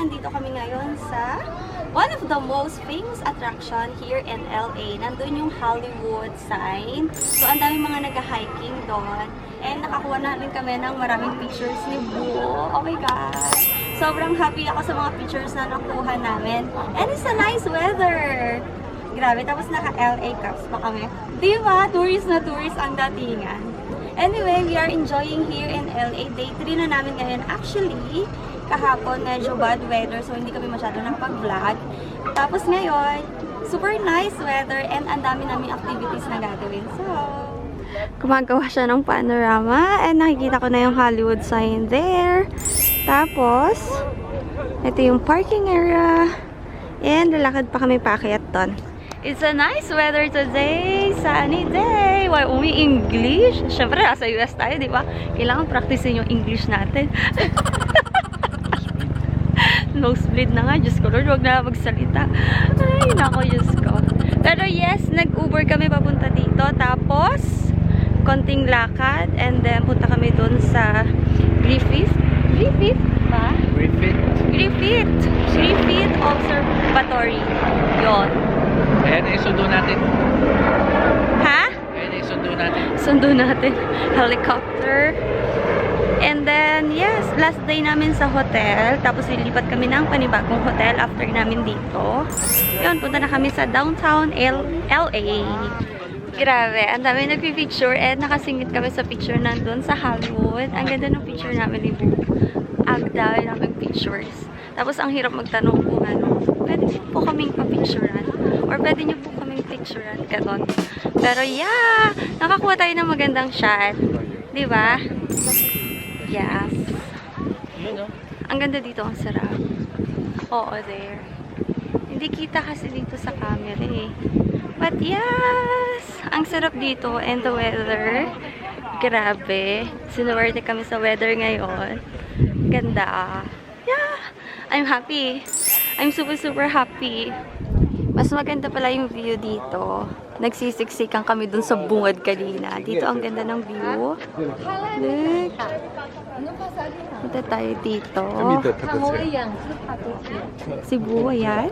nandito kami ngayon sa one of the most famous attraction here in LA. Nandun yung Hollywood sign. So, ang dami mga nag-hiking doon. And nakakuha na rin kami ng maraming pictures ni Boo. Oh my God! Sobrang happy ako sa mga pictures na nakuha namin. And it's a nice weather! Grabe, tapos naka-LA caps pa kami. Di ba? Tourist na tourist ang datingan. Anyway, we are enjoying here in LA. Day 3 na namin ngayon. Actually, kahapon medyo bad weather, so hindi kami masyado nakapag-vlog. Tapos ngayon, super nice weather and ang dami namin activities na gagawin. So, gumagawa siya ng panorama and nakikita ko na yung Hollywood sign there. Tapos, ito yung parking area and lalakad pa kami paakyat doon. It's a nice weather today. Sunny day. Why, English? Siyempre, nasa US tayo, di ba? Kailangan practicein yung English natin. Nosebleed na nga. Diyos ko, Lord, huwag na magsalita. Ay, nako, Diyos ko. Pero yes, nag-Uber kami papunta dito. Tapos, konting lakad. And then, punta kami dun sa Griffith. Griffith ba? Griffith Observatory. Yon. Ayan na yung sundo natin. Ha? Ayan na yung sundo natin. Sundo natin. Helicopter. And then, yes, last day namin sa hotel. Tapos lilipat kami ng panibagong hotel after namin dito. Yun, punta na kami sa downtown LA. Grabe, ang dami nagpipicture and nakasingit kami sa picture nandun sa Hollywood. Ang ganda ng picture namin ni Boo. Ang dami namin pictures. Tapos ang hirap magtanong kung ano, pwede niyo po kaming pa-picturean or pwede niyo po kaming picturean, ganon. Pero yeah, nakakuha tayo ng magandang shot. Di ba? Yes. Ang ganda dito, ang sarap. Oo, there. Hindi kita kasi dito sa camera eh. But yes, ang sarap dito and the weather. Grabe. Sinuwerte kami sa weather ngayon. Ganda. Yeah, I'm happy. I'm super happy. Mas maganda pala yung view dito. Nagsisiksikan kami dun sa bungad kanina. Dito ang ganda ng view. Look. Punta tayo dito. Si Boo, ayan.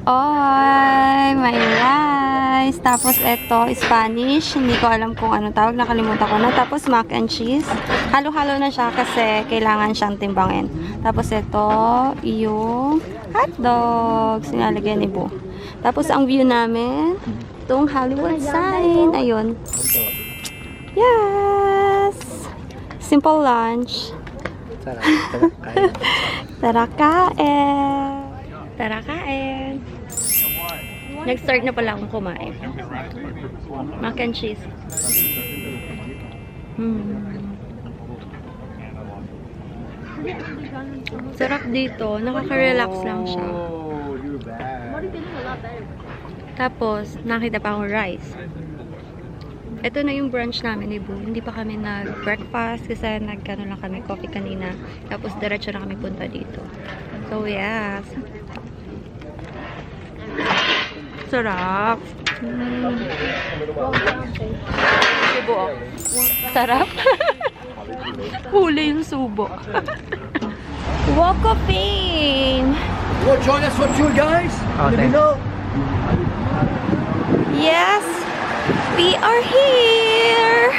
Oy, may rice. Tapos ito, Spanish. Hindi ko alam kung ano tawag. Nakalimutan ko na. Tapos mac and cheese. Halo-halo na siya kasi kailangan siyang timbangin. Tapos ito, yung hotdogs. Sinalagay ni Boo. Tapos ang view namin, itong Hollywood sign. Ayun. Yes! Simple lunch. Tara kain. Tara kain. Nag-start na pala akong kumain. Mac and cheese. Sarap dito. Nakaka-relax lang siya. Tapos, nakita pa akong rice. Ito na yung brunch namin ni Boo. Hindi pa kami nag-breakfast kasi nagkano lang kami coffee kanina. Tapos, diretso na kami punta dito. So, yes. Sarap. Subo. Sarap. Huli yung subo. Walk of Fame. You want to join us for a tour, guys? Let me know. Yes, we are here.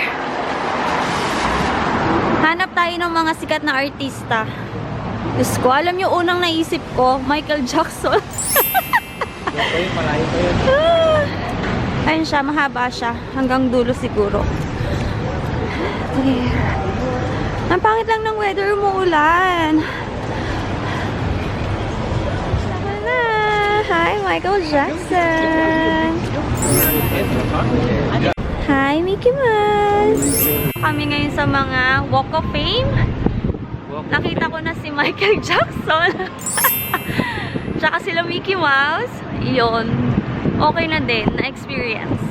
Hanap tayo ng mga sikat na artista. Diyos ko, alam nyo, unang naisip ko, Michael Jackson. Ayun siya, mahaba siya. Hanggang dulo siguro. There. Ang pangit lang ng weather, umuulan. Hi, Michael Jackson. Hi, Mickey Mouse. Kami ngayon sa mga Walk of Fame. Nakita ko na si Michael Jackson. Tsaka sila Mickey Mouse. Yun. Okay na din, na-experience.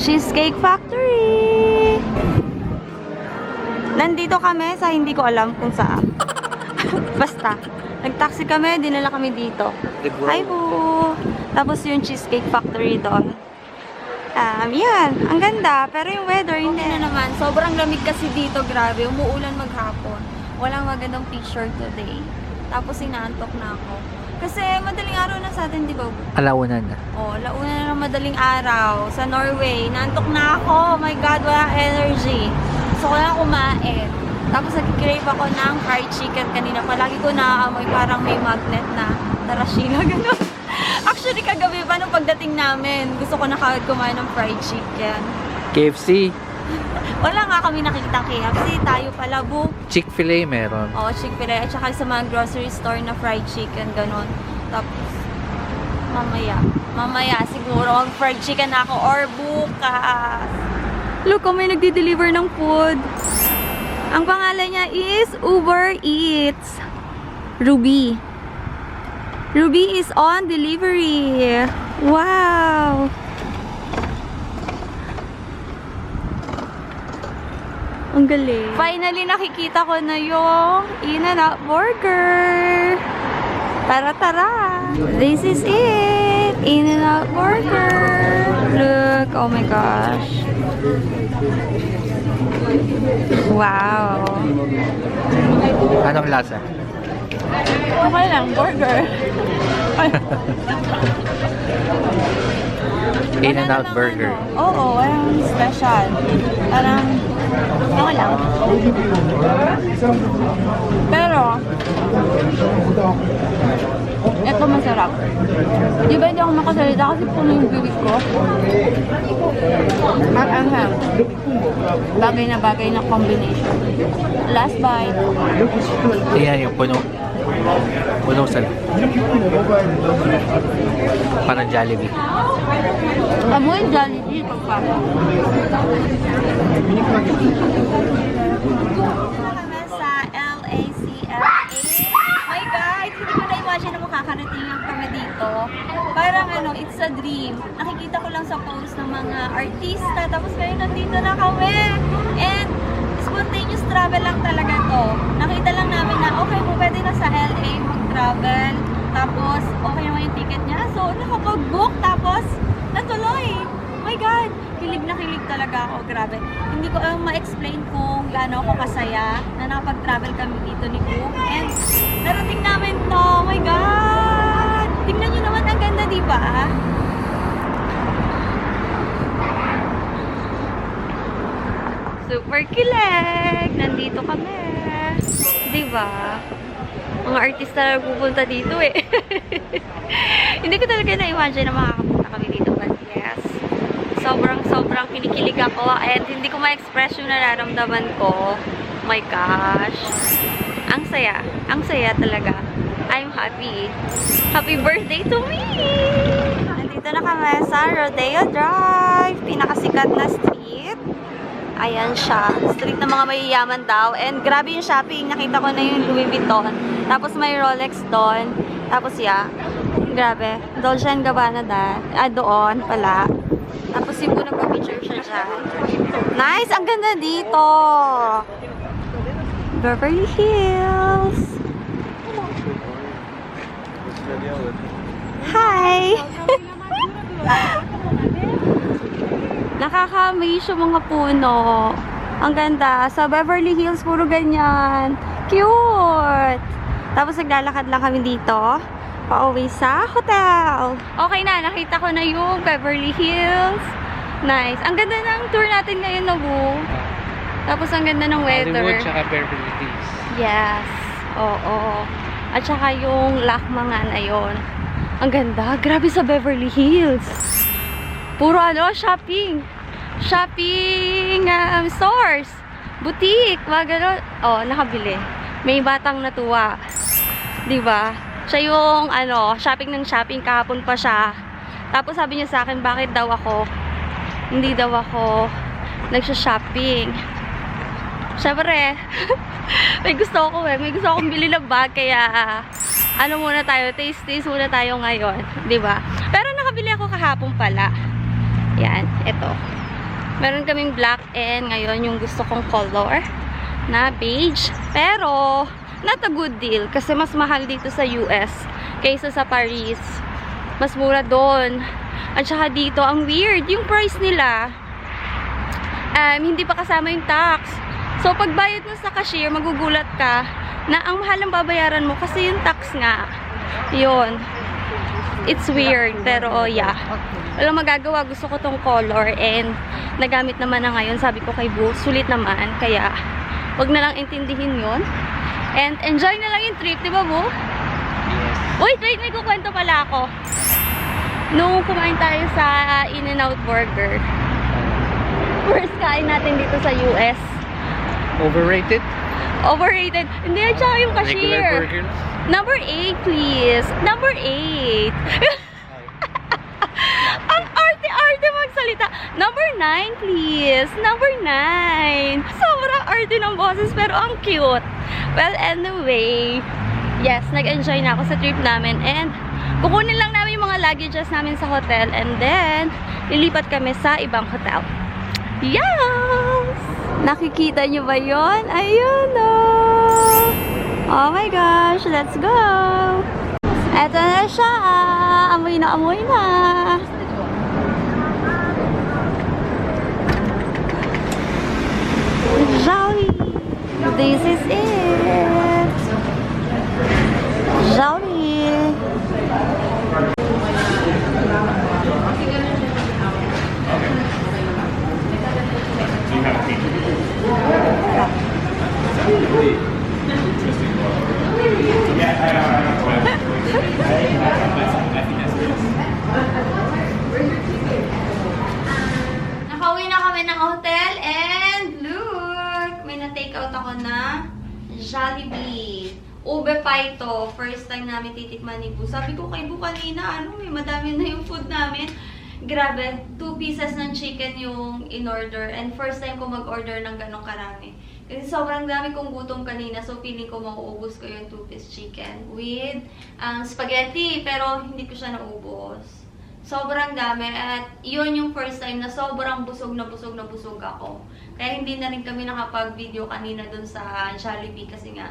Cheesecake Factory. Nandito kami sa hindi ko alam kung saan. Basta. Nag-taxi kami, dinala kami dito. Hi po! Tapos yung Cheesecake Factory doon. Yan. Ang ganda. Pero yung weather, hindi na naman. Sobrang lamig kasi dito. Grabe. Umuulan maghapon. Walang magandang picture today. Tapos inaantok na ako. Kasi madaling araw na sa atin, di ba? Alauna na. Oh, launa na ng madaling araw sa Norway. Naantok na ako. Oh my God, wala energy. Gusto ko na kumain. Tapos nag-crave ako ng fried chicken kanina. Palagi ko naaamoy parang may magnet na tarashila. Ganun. Actually, kagabi pa nung pagdating namin, gusto ko na kagad kumain ng fried chicken. KFC, Wala nga kami nakikita KFC. Tayo pala, bu. Chick-fil-A meron. Oh, Chick-fil-A. At saka sa mga grocery store na fried chicken, ganun. Tapos, mamaya siguro mag-fried chicken ako or bukas. Look, may nagdi-deliver ng food. Ang pangalan niya is Uber Eats. Ruby. Ruby is on delivery. Wow! Ang galing. Finally, nakikita ko na yung In-N-Out Burger. Tara! This is it! In-N-Out Burger. Look! Oh my gosh. Wow! Anong lasa? Okay lang, burger. In-N-Out Burger. Oo, walang special. Parang, okay lang. Pero, ito masarap. Di ba hindi ako makasalita kasi puno yung bibig ko? At anghang. Bagay na bagay na combination. Last bite. Ayan yung puno. Puno sa parang Jollibee. Amoy Jollibee pagpapasok. Kami sa LACFA. My God! Hindi ko na-imagine na makakarating lang kami dito. Parang it's a dream. Nakikita ko lang sa post ng mga artista. Tapos ngayon nandito na kami. And spontaneous travel lang talaga to. Nakita lang namin na okay, pwede na sa LA mag-travel. Tapos okay naman yung ticket niya. So nakapag-book. Tapos natuloy. My God! Kilig na kilig talaga ako. Grabe. Hindi ko ma-explain kung gaano ako kasaya na nakapag-travel kami dito ni Cook. And narating namin to. My God! Tingnan nyo naman ang ganda, di ba? Super kilig! Nandito kami. Di ba? Mga artista na pupunta dito eh. Hindi ko talaga na-imagine na makakapunta kami dito. But yes, sobrang kinikilig ako and hindi ko ma-express yung nararamdaman ko. Oh my gosh. Ang saya talaga. I'm happy. Happy birthday to me! Nandito na kami sa Rodeo Drive. Pinakasikat na street. Ayan siya. Street ng mga mayayaman daw. And grabe yung shopping. Nakita ko na yung Louis Vuitton. Tapos may Rolex doon. Tapos grabe. Dolce & Gabbana doon pala. Tapos yung po nagpa-picture siya dyan. Nice! Ang ganda dito! Beverly Hills! Hi! Nakaka-amaze yung mga puno. Ang ganda. Sa Beverly Hills, puro ganyan. Cute! Tapos naglalakad lang kami dito. Pauwi sa hotel. Okay na, nakita ko na yung Beverly Hills. Nice. Ang ganda ng tour natin ngayon, Nobu. Tapos ang ganda ng weather. Hollywood tsaka Beverly Hills. Yes. Oo. At saka yung lakmangan na yun. Ang ganda. Grabe sa Beverly Hills. Puro shopping. Shopping stores. Boutique. Mga ganun. Oh, nakabili. May batang natuwa. Diba? Siya yung shopping ng shopping. Kahapon pa siya. Tapos sabi niya sa akin, bakit daw ako hindi daw ako nagsha-shopping. Syempre, may gusto akong bili ng bag, kaya muna tayo, taste muna tayo ngayon, 'di ba? Pero nakabili ako kahapon pala. Yan, ito. Meron kaming black and ngayon yung gusto kong color na beige. Pero not a good deal kasi mas mahal dito sa US kaysa sa Paris. Mas mura doon. At saka dito, ang weird, yung price nila, hindi pa kasama yung tax. So, pagbayad mo sa cashier, magugulat ka na ang mahal ang babayaran mo kasi yung tax nga. Yun. It's weird, pero yeah. Walang magagawa, gusto ko tong color and nagamit naman na ngayon. Sabi ko kay Boo, sulit naman, kaya wag na lang intindihin yun. And enjoy na lang yung trip, di ba, Boo? Wait, may kukwento pala ako. Nung kumain tayo sa In-N-Out Burger, first kain natin dito sa US. Overrated? Overrated. Hindi, at saka yung Regular cashier. burger lang? Number 8, please. Number 8. Ang arte-arte magsalita. Number 9, please. Number 9. Sobrang arte ng boses, pero ang cute. Well, anyway, yes, nag-enjoy na ako sa trip namin. And kukunin lang namin yung mga luggages namin sa hotel. And then, lilipat kami sa ibang hotel. Yes! Nakikita nyo ba yun? Ayun o! Oh my gosh, let's go! Eto na siya! Amoy na amoy na! Jollibee! This is it! Jollibee! Nakauwi na kami ng hotel and look! May na-take out ako na Jollibee. Ube pie to. First time namin titikman ni Boo. Sabi ko kay Boo kanina, madami na yung food namin. Grabe, 2 pieces ng chicken yung in-order. And first time ko mag-order ng ganong karami. Kasi sobrang dami kong gutom kanina. So, feeling ko mauubos ko yung 2-piece chicken with spaghetti. Pero, hindi ko siya naubos. Sobrang dami. At yun yung first time na sobrang busog na busog ako. Kaya hindi na rin kami nakapag-video kanina dun sa Jollibee. Kasi nga,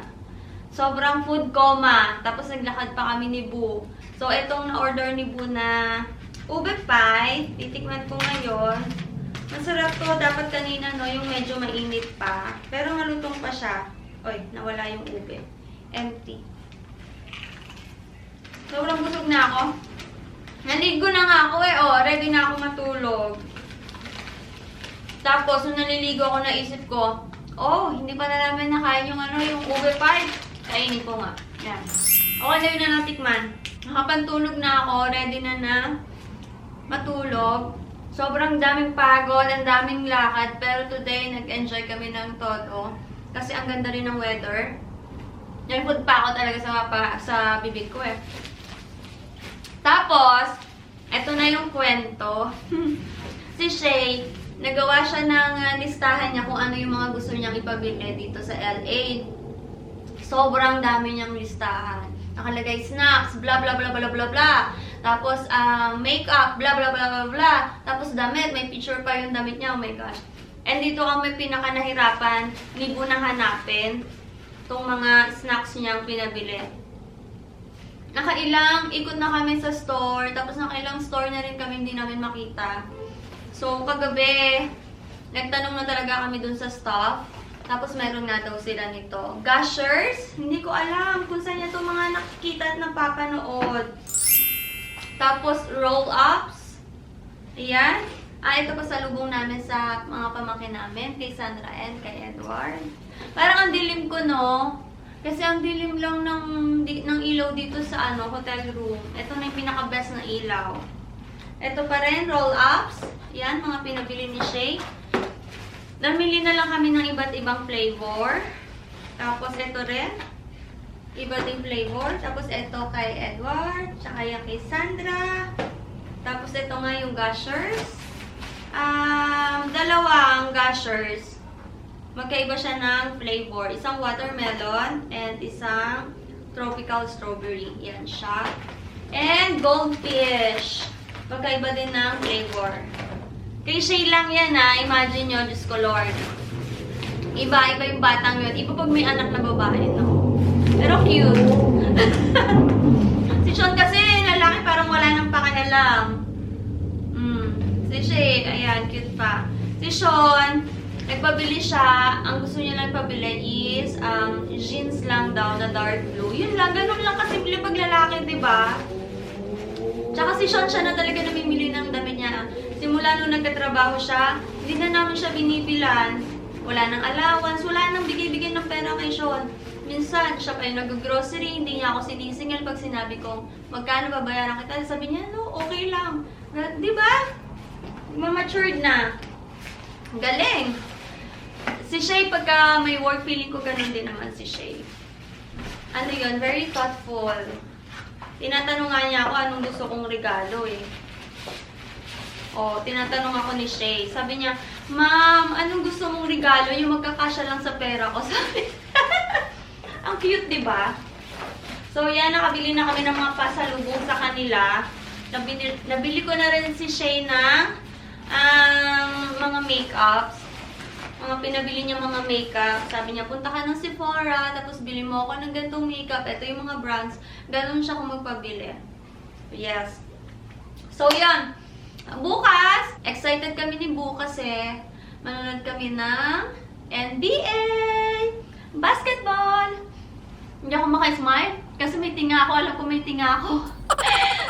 sobrang food coma. Tapos, naglakad pa kami ni Boo. So, itong na-order ni Boo na ube pie, titikman ko ngayon. Masarap to. Dapat kanina, no, yung medyo mainit pa. Pero malutong pa siya. Oy, nawala yung ube. Empty. Sobrang busog na ako. Naligo na nga ako eh. Oh, ready na ako matulog. Tapos, nung naliligo ako, naisip ko, oh, hindi pa na namin nakain yung yung ube pie. Kainin ko nga. Yan. Okay na yun na natikman. Nakapantulog na ako. Ready na matulog. Sobrang daming pagod, ang daming lakad. Pero today, nag-enjoy kami ng todo. Kasi ang ganda rin ng weather. Nag-food pa ako talaga sa bibig ko eh. Tapos, eto na yung kwento. Si Shay, nagawa siya ng listahan niya kung ano yung mga gusto niyang ipabili dito sa LA. Sobrang dami niyang listahan. Nakalagay snacks, blah blah blah blah blah blah. Tapos makeup, blah blah blah blah blah. Tapos damit, may picture pa yung damit niya. Oh my gosh. And dito kami pinaka nahirapan ni Boo na hanapin tong mga snacks niyang pinabili. Nakailang ikot na kami sa store, tapos nakailang store na rin kami hindi namin makita. So kagabi, nagtanong na talaga kami dun sa staff. Tapos meron nga daw sila nito. Gushers, hindi ko alam kung saan niya itong mga nakikita at napapanood. Tapos roll-ups. Ayan. Ito pa sa lubong namin sa mga pamangkin namin, kay Sandra and kay Edward. Parang ang dilim ko, no? Kasi ang dilim lang ng ilaw dito sa hotel room. Ito na yung pinaka-best na ilaw. Ito pa rin, roll-ups. Yan, mga pinabili ni Shay. Namili na lang kami ng iba't ibang flavor. Tapos ito rin. Iba ding flavor. Tapos ito kay Edward. Tsaka yung kay Sandra. Tapos ito nga yung gushers. Dalawang gushers. Magkaiba siya ng flavor. Isang watermelon and isang tropical strawberry. Yan siya. And goldfish. Magkaiba din ng flavor. Kay Shay lang yan imagine nyo, Diyos ko Lord. Iba yung batang yun. Iba pag may anak na babae, no? Pero cute. Si Sean kasi, lalaki parang wala nang pakialam. Si Shay, ayan, cute pa. Si Sean, nagpabili siya. Ang gusto niya lang pabili is jeans lang daw na dark blue. Yun lang, ganun lang kasimple pag lalaki, diba? Tsaka si Sean, siya na talaga namimili ng damit niya. Simula nung nagkatrabaho siya, hindi na namin siya binibilan. Wala nang allowance, wala nang bigay-bigay ng pera kay Sean. Minsan, siya pa yung nag-grocery, hindi niya ako sinisingil pag sinabi kong magkano babayaran kita. Sabi niya, no, okay lang. Di ba? Matured na. Galing. Si Shay, pagka may work, feeling ko ganun din naman si Shay. Ano yun? Very thoughtful. Tinatanong nga niya ako anong gusto kong regalo eh. O, tinatanong ako ni Shay. Sabi niya, Ma'am, anong gusto mong regalo? Yung magkakasya lang sa pera ko. Sabi ang cute, di ba? So, yan, nakabili na kami ng mga pasalubong sa kanila. Nabili ko na rin si Shay ng mga makeups. Mga pinabili niya mga makeup. Sabi niya, punta ka ng Sephora, tapos bili mo ako ng ganitong makeup. Ito yung mga brands. Ganon siya kung magpabili. Yes. So, yan. Bukas, excited kami ni Bu kasi manonood kami ng NBA basketball. Hindi ako maka-smile kasi may tinga ako. Alam ko may tinga ako.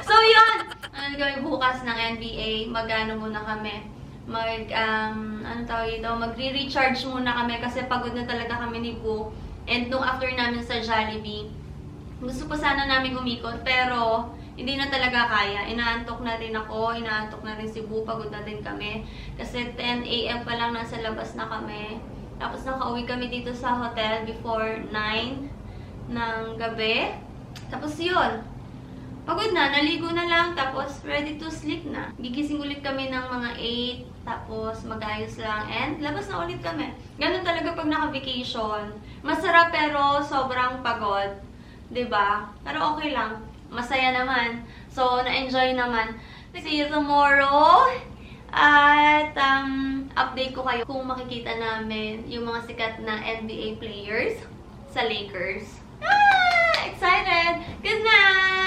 So, yun. Ano kami bukas ng NBA. Mag-ano muna kami. Magre-recharge muna kami kasi pagod na talaga kami ni Bu. And nung after namin sa Jollibee, gusto pa sana namin umikot pero hindi na talaga kaya. Inaantok na rin ako, inaantok na rin si Bu, pagod na din kami. Kasi 10 AM pa lang nasa labas na kami. Tapos nakauwi kami dito sa hotel before 9 ng gabi. Tapos yun. Pagod na, naligo na lang, tapos ready to sleep na. Gigising ulit kami ng mga 8, tapos mag-ayos lang, and labas na ulit kami. Ganun talaga pag naka-vacation. Masarap pero sobrang pagod. 'Di ba? Pero okay lang. Masaya naman. So, na-enjoy naman. See you tomorrow. At update ko kayo kung makikita namin yung mga sikat na NBA players sa Lakers. Excited! Good night!